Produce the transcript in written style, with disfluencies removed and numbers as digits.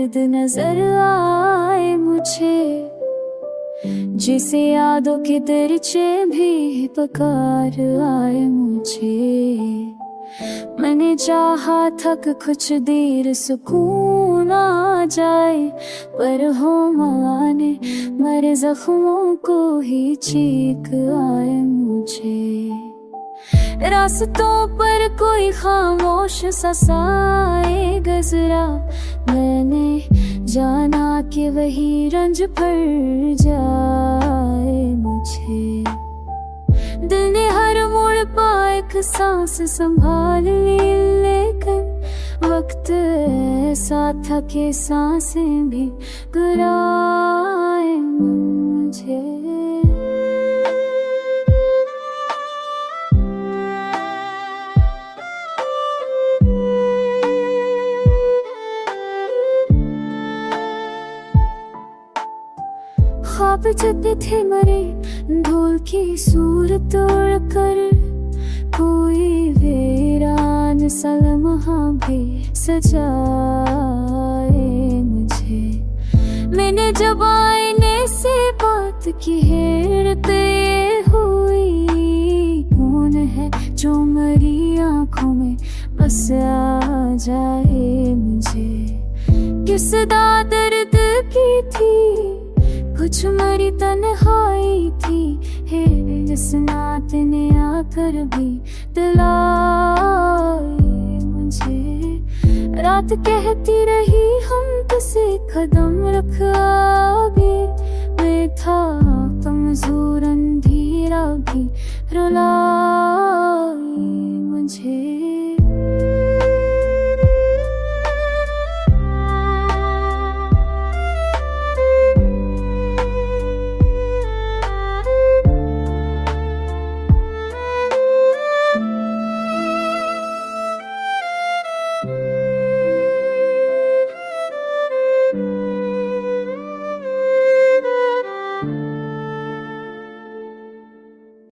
दर्द नजर आए मुझे, जिसे यादों के दर्चे भी पुकार आए मुझे। मैंने चाहा था कि कुछ देर सुकून आ जाए, पर हो माने मेरे जख्मों को ही चीख आए मुझे। रास्तों पर कोई खामोश सा साए गुजरा, मैंने जाना कि वही रंज भर जाए मुझे। दिल ने हर मोड़ पर एक सांस संभाल ली, लेकिन वक्त ऐसा था कि सांसें भी गिराए मुझे। ख्वाब जब थे मरे धूल की सूरत उड़कर, कोई वीरान सा लम्हा भी सजाए मुझे। मैंने जब आईने से बात की हैरत ये हुई, कौन है जो मरी आंखों में बस आ जाए मुझे। किस दर्द की थी कुछ मरी तन्हाई थी, है जिस नात ने आकर भी दिलाई मुझे। रात कहती रही हम तुझसे कदम रख आगे, मैं था कमजोर अंधेरा भी रुलाई मुझे।